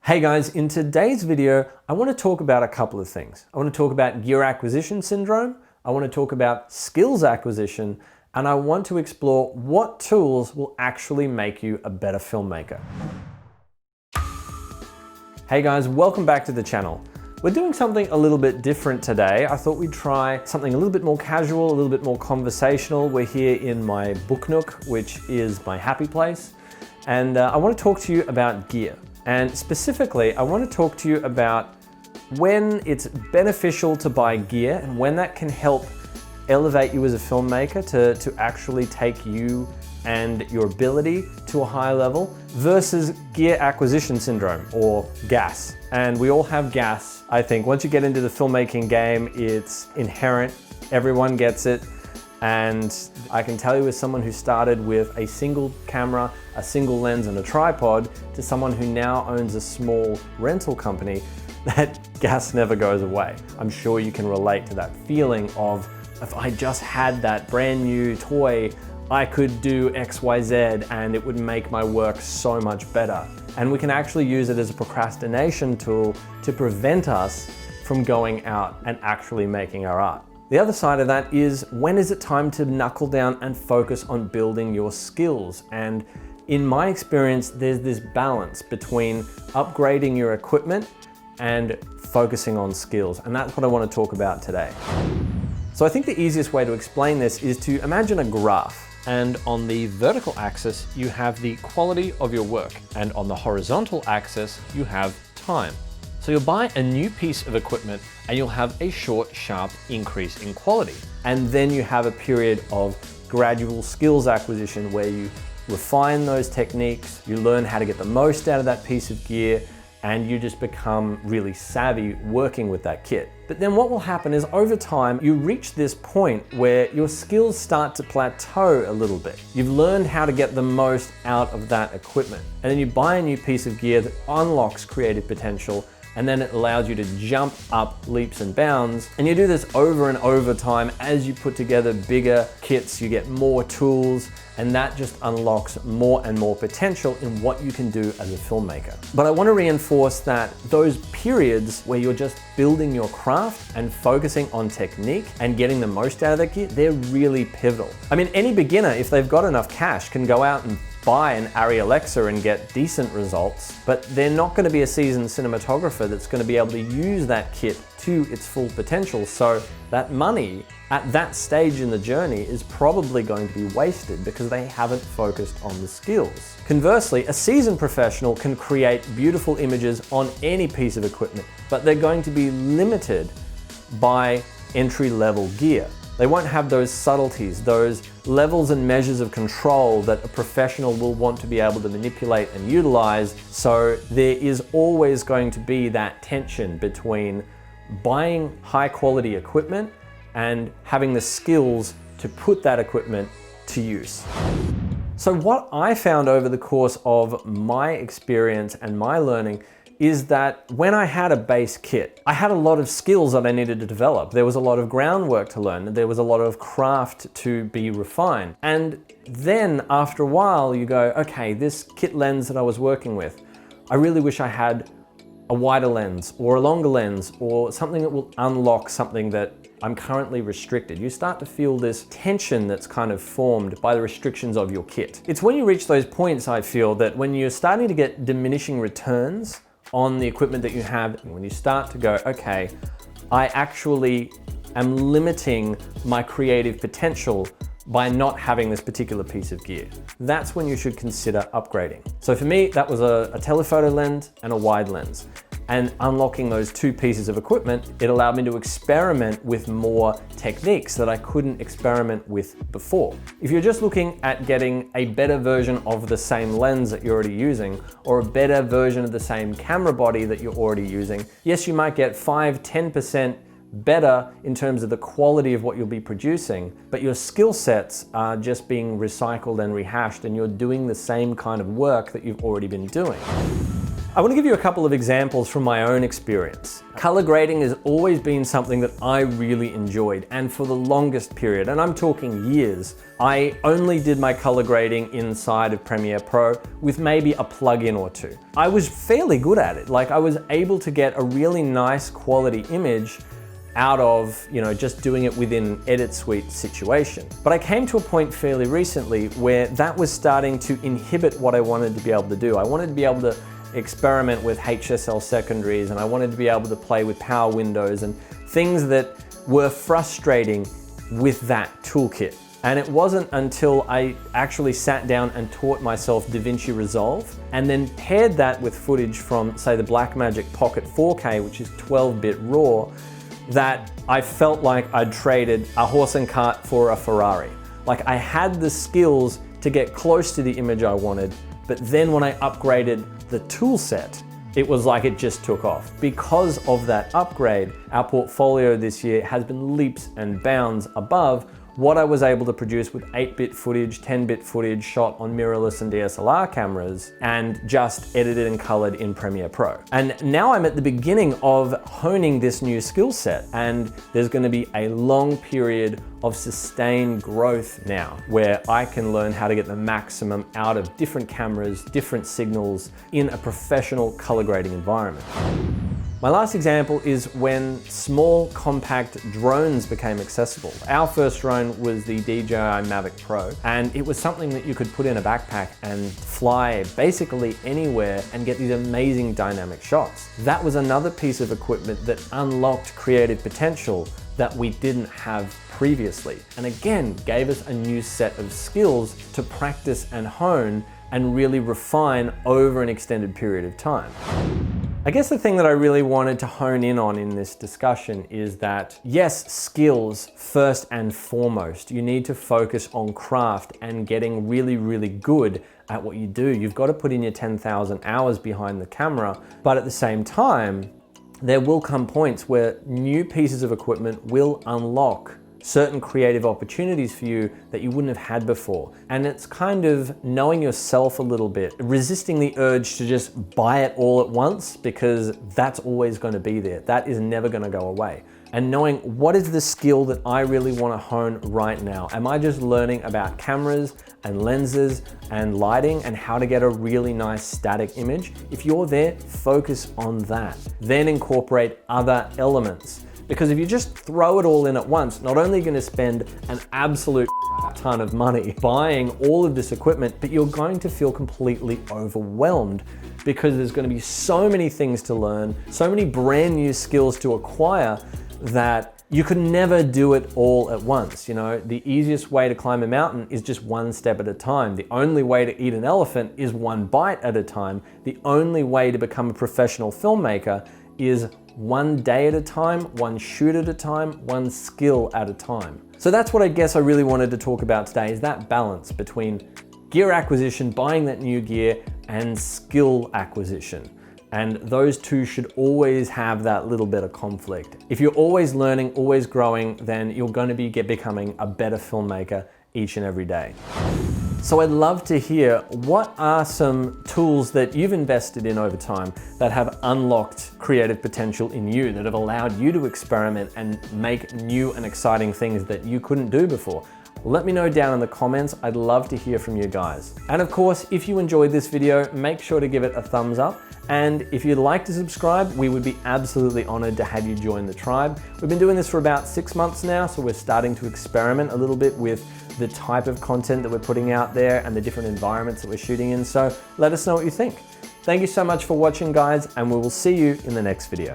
Hey guys, in today's video, I want to talk about a couple of things. I want to talk about gear acquisition syndrome, I want to talk about skills acquisition, and I want to explore what tools will actually make you a better filmmaker. Hey guys, welcome back to the channel. We're doing something a little bit different today. I thought we'd try something a little bit more casual, a little bit more conversational. We're here in my book nook, which is my happy place. And I want to talk to you about gear. And specifically, I want to talk to you about when it's beneficial to buy gear and when that can help elevate you as a filmmaker to actually take you and your ability to a higher level versus gear acquisition syndrome, or GAS. And we all have GAS. I think once you get into the filmmaking game, it's inherent. Everyone gets it. And I can tell you, as someone who started with a single camera, a single lens and a tripod, to someone who now owns a small rental company, that GAS never goes away. I'm sure you can relate to that feeling of, if I just had that brand new toy, I could do X, Y, Z, and it would make my work so much better. And we can actually use it as a procrastination tool to prevent us from going out and actually making our art. The other side of that is, when is it time to knuckle down and focus on building your skills? And in my experience, there's this balance between upgrading your equipment and focusing on skills. And that's what I want to talk about today. So I think the easiest way to explain this is to imagine a graph. And on the vertical axis, you have the quality of your work. And on the horizontal axis, you have time. So you'll buy a new piece of equipment and you'll have a short, sharp increase in quality. And then you have a period of gradual skills acquisition where you refine those techniques, you learn how to get the most out of that piece of gear, and you just become really savvy working with that kit. But then what will happen is, over time, you reach this point where your skills start to plateau a little bit. You've learned how to get the most out of that equipment. And then you buy a new piece of gear that unlocks creative potential, and then it allows you to jump up leaps and bounds. And you do this over and over time. As you put together bigger kits, you get more tools, and that just unlocks more and more potential in what you can do as a filmmaker. But I want to reinforce that those periods where you're just building your craft and focusing on technique and getting the most out of that gear, they're really pivotal. I mean, any beginner, if they've got enough cash, can go out and buy an Arri Alexa and get decent results, but they're not going to be a seasoned cinematographer that's going to be able to use that kit to its full potential. So that money at that stage in the journey is probably going to be wasted because they haven't focused on the skills. Conversely, a seasoned professional can create beautiful images on any piece of equipment, but they're going to be limited by entry-level gear. They won't have those subtleties, those levels and measures of control that a professional will want to be able to manipulate and utilize. So there is always going to be that tension between buying high quality equipment and having the skills to put that equipment to use. So what I found over the course of my experience and my learning is that when I had a base kit, I had a lot of skills that I needed to develop. There was a lot of groundwork to learn. There was a lot of craft to be refined. And then after a while you go, okay, this kit lens that I was working with, I really wish I had a wider lens or a longer lens or something that will unlock something that I'm currently restricted. You start to feel this tension that's kind of formed by the restrictions of your kit. It's when you reach those points, I feel, that when you're starting to get diminishing returns on the equipment that you have, and when you start to go, okay, I actually am limiting my creative potential by not having this particular piece of gear. That's when you should consider upgrading. So for me, that was a telephoto lens and a wide lens. And unlocking those two pieces of equipment, it allowed me to experiment with more techniques that I couldn't experiment with before. If you're just looking at getting a better version of the same lens that you're already using, or a better version of the same camera body that you're already using, yes, you might get 5–10% better in terms of the quality of what you'll be producing, but your skill sets are just being recycled and rehashed, and you're doing the same kind of work that you've already been doing. I want to give you a couple of examples from my own experience. Color grading has always been something that I really enjoyed, and for the longest period, and I'm talking years, I only did my color grading inside of Premiere Pro with maybe a plugin or two. I was fairly good at it. Like, I was able to get a really nice quality image out of, just doing it within Edit Suite situation. But I came to a point fairly recently where that was starting to inhibit what I wanted to be able to do. I wanted to be able to experiment with HSL secondaries, and I wanted to be able to play with power windows and things that were frustrating with that toolkit. And it wasn't until I actually sat down and taught myself DaVinci Resolve and then paired that with footage from, say, the Blackmagic Pocket 4K, which is 12-bit RAW, that I felt like I'd traded a horse and cart for a Ferrari. Like, I had the skills to get close to the image I wanted, but then when I upgraded the tool set, it was like it just took off. Because of that upgrade, our portfolio this year has been leaps and bounds above what I was able to produce with 8-bit footage, 10-bit footage shot on mirrorless and DSLR cameras and just edited and colored in Premiere Pro. And now I'm at the beginning of honing this new skill set, and there's gonna be a long period of sustained growth now where I can learn how to get the maximum out of different cameras, different signals in a professional color grading environment. My last example is when small, compact drones became accessible. Our first drone was the DJI Mavic Pro, and it was something that you could put in a backpack and fly basically anywhere and get these amazing dynamic shots. That was another piece of equipment that unlocked creative potential that we didn't have previously, and again, gave us a new set of skills to practice and hone and really refine over an extended period of time. I guess the thing that I really wanted to hone in on in this discussion is that, yes, skills first and foremost. You need to focus on craft and getting really, really good at what you do. You've got to put in your 10,000 hours behind the camera, but at the same time, there will come points where new pieces of equipment will unlock certain creative opportunities for you that you wouldn't have had before. And it's kind of knowing yourself a little bit, resisting the urge to just buy it all at once, because that's always going to be there. That is never going to go away. And knowing what is the skill that I really want to hone right now. Am I just learning about cameras and lenses and lighting and how to get a really nice static image? If you're there, focus on that. Then incorporate other elements. Because if you just throw it all in at once, not only are you going to spend an absolute ton of money buying all of this equipment, but you're going to feel completely overwhelmed because there's going to be so many things to learn, so many brand new skills to acquire that you could never do it all at once. The easiest way to climb a mountain is just one step at a time. The only way to eat an elephant is one bite at a time. The only way to become a professional filmmaker is one day at a time, one shoot at a time, one skill at a time. So that's what I guess I really wanted to talk about today, is that balance between gear acquisition, buying that new gear, and skill acquisition. And those two should always have that little bit of conflict. If you're always learning, always growing, then you're going to be becoming a better filmmaker each and every day. So I'd love to hear, what are some tools that you've invested in over time that have unlocked creative potential in you, that have allowed you to experiment and make new and exciting things that you couldn't do before? Let me know down in the comments. I'd love to hear from you guys. And of course, if you enjoyed this video, make sure to give it a thumbs up. And if you'd like to subscribe, we would be absolutely honored to have you join the tribe. We've been doing this for about 6 months now, so we're starting to experiment a little bit with the type of content that we're putting out there and the different environments that we're shooting in. So let us know what you think. Thank you so much for watching, guys, and we will see you in the next video.